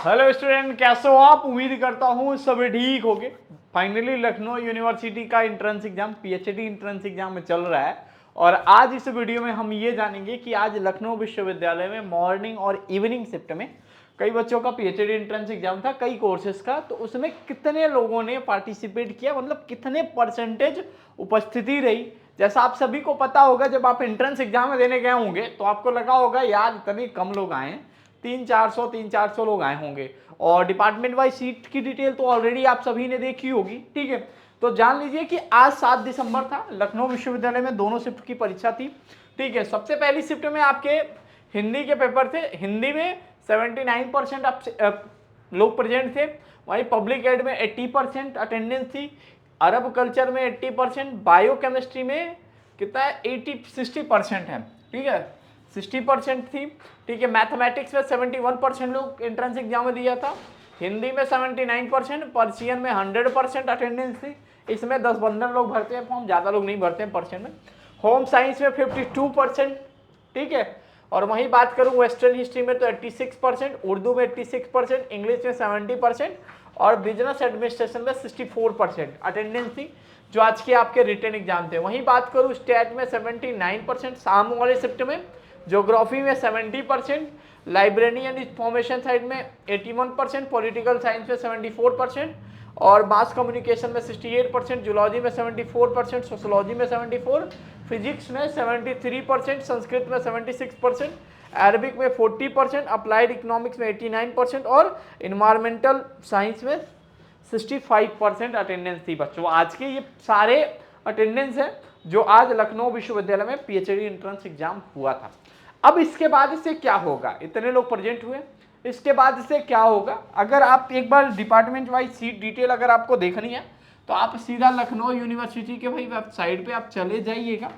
Hello student, कैसे हो आप? उम्मीद करता हूँ सभी ठीक होगे। फाइनली लखनऊ यूनिवर्सिटी का entrance exam, PhD entrance exam में चल रहा है और आज इस वीडियो में हम ये जानेंगे कि आज लखनऊ विश्वविद्यालय में मॉर्निंग और इवनिंग शिफ्ट में कई बच्चों का पीएचडी एंट्रेंस एग्जाम था, कई कोर्सेज का, तो उसमें कितने लोगों ने पार्टिसिपेट किया, मतलब कितने परसेंटेज उपस्थिति रही। जैसा आप सभी को पता होगा, जब आप एंट्रेंस एग्जाम देने गए होंगे तो आपको लगा होगा यार इतने कम लोग आए हैं, 300-400 लोग आए होंगे। और डिपार्टमेंट वाइज सीट की डिटेल तो ऑलरेडी आप सभी ने देखी होगी, ठीक है। तो जान लीजिए कि आज 7 दिसंबर था, लखनऊ विश्वविद्यालय में दोनों शिफ्ट की परीक्षा थी, ठीक है। सबसे पहली शिफ्ट में आपके हिंदी के पेपर थे, हिंदी में 79% लोग प्रेजेंट थे। वहीं पब्लिक एड में 80% अटेंडेंस थी, अरब कल्चर में 80%, बायोकेमिस्ट्री में कितना है 60% है, ठीक है, 60% थी, ठीक है। मैथमेटिक्स में 71% लोग एंट्रेंस एग्जाम में दिया था, हिंदी में 79%, पर्शियन में 100% अटेंडेंस थी। इसमें 10-15 लोग भरते हैं फॉर्म, ज़्यादा लोग नहीं भरते हैं पर्शियन में। होम साइंस में 52%, ठीक है। और वहीं बात करूं वेस्टर्न हिस्ट्री में तो 86%, उर्दू में 86%, इंग्लिश में 70% और बिजनेस एडमिनिस्ट्रेशन में 64% अटेंडेंस थी, जो आज के आपके रिटन एग्जाम थे। वहीं बात करूं स्टेट में 79%, शाम वाले शिफ्ट में ज्योग्राफी में 70%, लाइब्रेरी एंड इंफॉर्मेशन साइड में 81%, पॉलिटिकल साइंस में 74% और मास कम्युनिकेशन में 68%, जूलॉजी में 74%, सोशोलॉजी में 74%, फिजिक्स में 73%, संस्कृत में 76%, अरबिक में 40%, अप्लाइड इकोनॉमिक्स में 89% और इन्वायरमेंटल साइंस में 65% अटेंडेंस थी बच्चों। आज के ये सारे अटेंडेंस है जो आज लखनऊ विश्वविद्यालय में पीएचडी एंट्रेंस एग्जाम हुआ था। अब इसके बाद इससे क्या होगा, इतने लोग प्रेजेंट हुए, इसके बाद इससे क्या होगा? अगर आप एक बार डिपार्टमेंट वाइज सीट डिटेल अगर आपको देखनी है तो आप सीधा लखनऊ यूनिवर्सिटी के भाई वेबसाइट पे आप चले जाइएगा,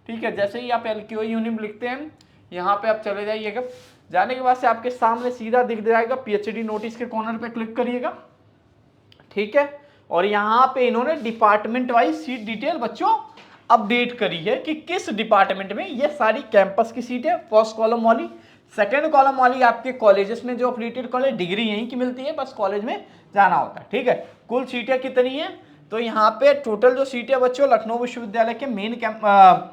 ठीक है। जैसे ही आप LKU यूनिम लिखते हैं यहाँ पे आप चले जाइएगा, जाने के बाद से आपके सामने सीधा दिख जाएगा पीएचडी नोटिस के कॉर्नर पे क्लिक करिएगा, ठीक है। और यहाँ पे इन्होंने डिपार्टमेंट वाइज सीट डिटेल बच्चों अपडेट करी है कि किस डिपार्टमेंट में ये सारी कैंपस की सीट है। फर्स्ट कॉलम वाली, सेकंड कॉलम वाली आपके कॉलेजेस में जो अफिलिएटेड कॉलेज, डिग्री यहीं की मिलती है, बस कॉलेज में जाना होता है, ठीक है। कुल सीटें कितनी है तो यहाँ पे टोटल जो सीटें बच्चों लखनऊ विश्वविद्यालय के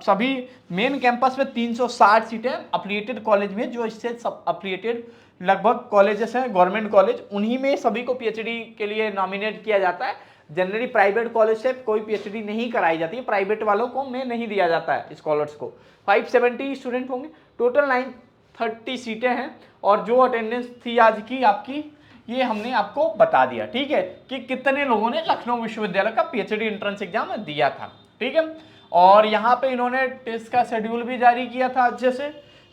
सभी मेन कैंपस में 360 सीटें अफिलिएटेड कॉलेज में, जो इससे सब अफिलिएटेड लगभग कॉलेजेस हैं गवर्नमेंट कॉलेज, उन्हीं में सभी को पीएचडी के लिए नॉमिनेट किया जाता है। जनरली प्राइवेट कॉलेज से कोई पीएचडी नहीं कराई जाती है, प्राइवेट वालों को में नहीं दिया जाता है स्कॉलर्स को। 570 स्टूडेंट होंगे, टोटल 930 सीटें हैं और जो अटेंडेंस थी आज की आपकी ये हमने आपको बता दिया, ठीक है, कि कितने लोगों ने लखनऊ विश्वविद्यालय का पीएचडी एंट्रेंस एग्जाम दिया था, ठीक है। और यहाँ पे इन्होंने टेस्ट का शेड्यूल भी जारी किया था अच्छे से,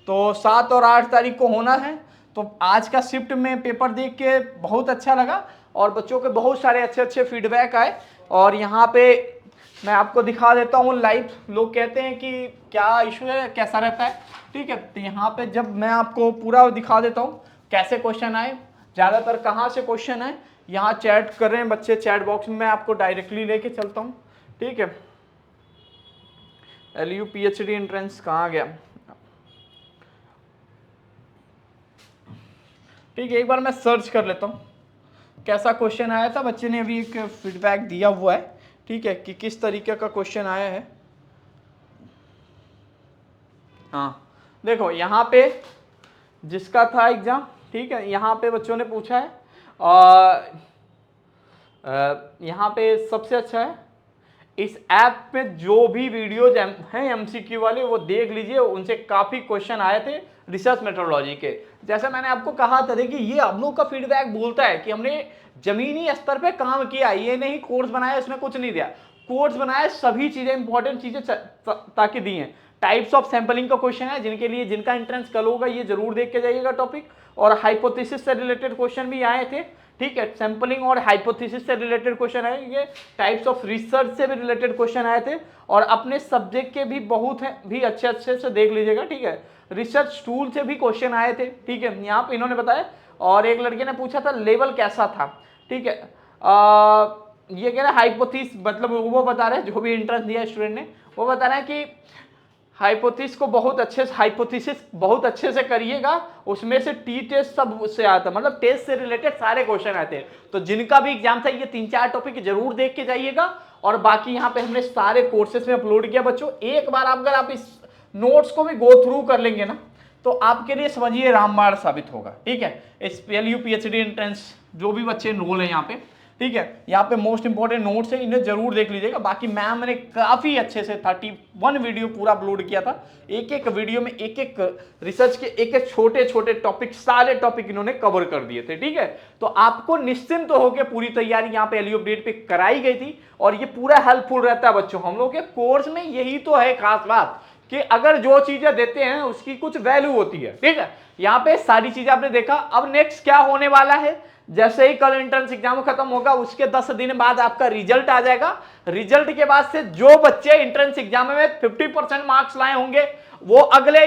तो 7 और 8 तारीख को होना है। तो आज का शिफ्ट में पेपर देख के बहुत अच्छा लगा और बच्चों के बहुत सारे अच्छे अच्छे फीडबैक आए। और यहाँ पे मैं आपको दिखा देता हूँ लाइव, लोग कहते हैं कि क्या इशू है, कैसा रहता है, ठीक है। तो यहाँ पे जब मैं आपको पूरा दिखा देता हूँ कैसे क्वेश्चन आए, ज़्यादातर कहाँ से क्वेश्चन आए, यहाँ चैट कर रहे हैं बच्चे चैट बॉक्स में, मैं आपको डायरेक्टली लेके चलता हूँ, ठीक है। LU PhD एंट्रेंस कहाँ गया, ठीक है, एक बार मैं सर्च कर लेता हूँ कैसा क्वेश्चन आया था। बच्चे ने अभी एक फीडबैक दिया हुआ है, ठीक है, कि किस तरीके का क्वेश्चन आया है। हाँ देखो यहाँ पे जिसका था एग्जाम, ठीक है, यहाँ पे बच्चों ने पूछा है यहाँ पे सबसे अच्छा है इस ऐप पे जो भी वीडियोज हैं MCQ वाले वो देख लीजिए, उनसे काफ़ी क्वेश्चन आए थे रिसर्च मेथोडोलॉजी के। जैसे मैंने आपको कहा था कि ये हम लोग का फीडबैक बोलता है कि हमने जमीनी स्तर पे काम किया, ये नहीं कोर्स बनाया इसमें कुछ नहीं दिया, कोर्स बनाया, सभी चीज़ें इंपॉर्टेंट चीज़ें ताकि दी हैं। टाइप्स ऑफ सैंपलिंग का क्वेश्चन है जिनके लिए जिनका एंट्रेंस कल होगा ये जरूर देख के जाइएगा टॉपिक, और हाइपोथेसिस से रिलेटेड क्वेश्चन भी आए थे, ठीक है। सैंपलिंग और हाइपोथेसिस से रिलेटेड क्वेश्चन है, ये टाइप्स ऑफ रिसर्च से भी रिलेटेड क्वेश्चन आए थे और अपने सब्जेक्ट के भी बहुत हैं, भी अच्छे अच्छे से देख लीजिएगा, ठीक है। रिसर्च टूल से भी क्वेश्चन आए थे, ठीक है, यहाँ पे इन्होंने बताया। और एक लड़के ने पूछा था लेवल कैसा था, ठीक है, ये कह रहा है हाइपोथेसिस, मतलब वो बता रहे हैं जो भी एंट्रेंस दिया स्टूडेंट ने, वो बता रहे हैं कि हाइपोथेसिस को हाइपोथेसिस बहुत अच्छे से करिएगा, उसमें से टी टेस्ट सब उससे आता, मतलब टेस्ट से रिलेटेड सारे क्वेश्चन आते हैं। तो जिनका भी एग्जाम था ये 3-4 टॉपिक जरूर देख के जाइएगा। और बाकी यहाँ पे हमने सारे कोर्सेज में अपलोड किया बच्चों। एक बार अगर आप इस नोट्स को भी गो थ्रू कर लेंगे ना तो आपके लिए समझिए रामबाण साबित होगा। ठीक है, इस PLU PhD एंट्रेंस जो भी बच्चे एनरोल है यहाँ पे, ठीक है, यहाँ पे मोस्ट इंपॉर्टेंट नोट्स है, इन्हें जरूर देख लीजिएगा। बाकी मैम ने काफी अच्छे से 31 वीडियो पूरा अपलोड किया था। एक एक वीडियो में एक एक रिसर्च के एक एक छोटे छोटे टॉपिक, सारे टॉपिक इन्होंने कवर कर दिए थे। ठीक है, तो आपको निश्चिंत होकर पूरी तैयारी यहाँ पे LU अपडेट पे कराई गई थी और ये पूरा हेल्पफुल रहता है बच्चों। हम लोग के कोर्स में यही तो है खास बात कि अगर जो चीजें देते हैं उसकी कुछ वैल्यू होती है। ठीक है, यहाँ पे सारी चीजें आपने देखा। अब नेक्स्ट क्या होने वाला है, जैसे ही कल एंट्रेंस एग्जाम खत्म होगा उसके 10 दिन बाद आपका रिजल्ट आ जाएगा। रिजल्ट के बाद से जो बच्चे एंट्रेंस एग्जाम में 50% मार्क्स लाए होंगे वो अगले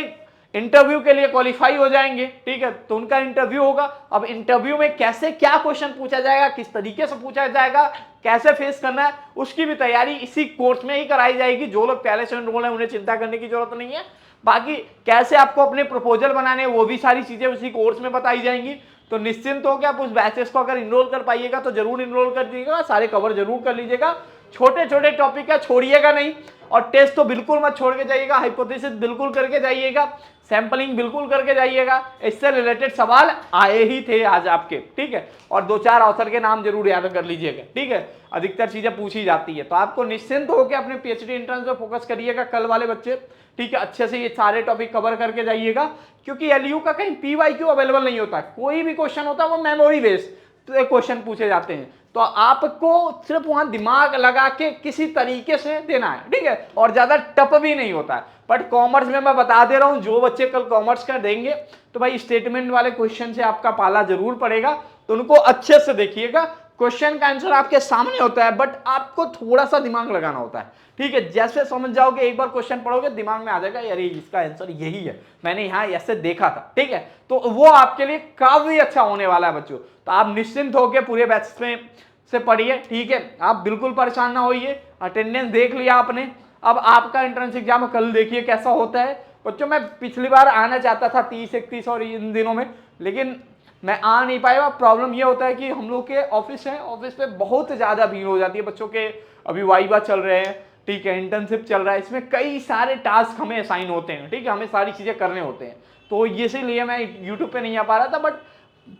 इंटरव्यू के लिए क्वालिफाई हो जाएंगे। ठीक है, तो उनका इंटरव्यू होगा। अब इंटरव्यू में कैसे क्या क्वेश्चन पूछा जाएगा, किस तरीके से पूछा जाएगा, कैसे फेस करना है, उसकी भी तैयारी इसी कोर्स में ही कराई जाएगी। जो लोग पहले से एनरोल है उन्हें चिंता करने की जरूरत नहीं है। बाकी कैसे आपको अपने प्रपोजल बनाने वो भी सारी चीजें उसी कोर्स में बताई जाएंगी। तो निश्चिंत हो कि आप उस बैचेस को अगर इनरोल कर पाइएगा तो जरूर इनरोल कर दीजिएगा, सारे कवर जरूर कर लीजिएगा। छोटे छोटे टॉपिक है छोड़िएगा नहीं, और टेस्ट तो बिल्कुल मत छोड़ के जाइएगा, हाइपोथेसिस बिल्कुल करके जाइएगा, सैंपलिंग बिल्कुल करके जाइएगा। इससे रिलेटेड सवाल आए ही थे आज आपके। ठीक है, और 2-4 ऑथर के नाम जरूर याद कर लीजिएगा। ठीक है, अधिकतर चीजें पूछी जाती है। तो आपको निश्चिंत होकर अपने PhD एंट्रेंस पे फोकस करिएगा कल वाले बच्चे। ठीक है, अच्छे से ये सारे टॉपिक कवर करके जाइएगा, क्योंकि LU का कहीं PYQ अवेलेबल नहीं होता। कोई भी क्वेश्चन होता है वो मेमोरी बेस्ड क्वेश्चन पूछे जाते हैं, तो आपको सिर्फ वहां दिमाग लगा के किसी तरीके से देना है। ठीक है, और ज्यादा टफ भी नहीं होता है। बट कॉमर्स में मैं बता दे रहा हूं, जो बच्चे कल कॉमर्स का देंगे तो भाई स्टेटमेंट वाले क्वेश्चन से आपका पाला जरूर पड़ेगा, तो उनको अच्छे से देखिएगा। क्वेश्चन का आंसर आपके सामने होता है, बट आपको थोड़ा सा दिमाग लगाना होता है। ठीक है, जैसे समझ जाओगे, एक बार क्वेश्चन पढ़ोगे दिमाग में आ जाएगा यार इसका आंसर यही है, मैंने यहाँ ऐसे देखा था। ठीक है, तो वो आपके लिए काफी अच्छा होने वाला है बच्चों। तो आप निश्चिंत होकर पूरे बैच में से पढ़िए। ठीक है, आप बिल्कुल परेशान ना होइए। अटेंडेंस देख लिया आपने, अब आपका एंट्रेंस एग्जाम कल देखिए कैसा होता है बच्चों। मैं पिछली बार आना चाहता था 30-31 और इन दिनों में, लेकिन मैं आ नहीं पाया। प्रॉब्लम ये होता है कि हम लोग के ऑफिस है, ऑफिस पे बहुत ज्यादा भीड़ हो जाती है बच्चों के। अभी वाइवा चल रहे हैं, ठीक है, इंटर्नशिप चल रहा है, इसमें कई सारे टास्क हमें असाइन होते हैं। ठीक है, हमें सारी चीजें करने होते हैं, तो इसीलिए मैं यूट्यूब पे नहीं आ पा रहा था। बट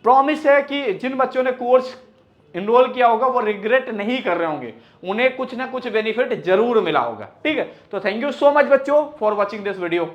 प्रॉमिस है कि जिन बच्चों ने कोर्स इनरोल किया होगा वो रिग्रेट नहीं कर रहे होंगे, उन्हें कुछ ना कुछ बेनिफिट जरूर मिला होगा। ठीक है, तो थैंक यू सो मच बच्चों फॉर वॉचिंग दिस वीडियो।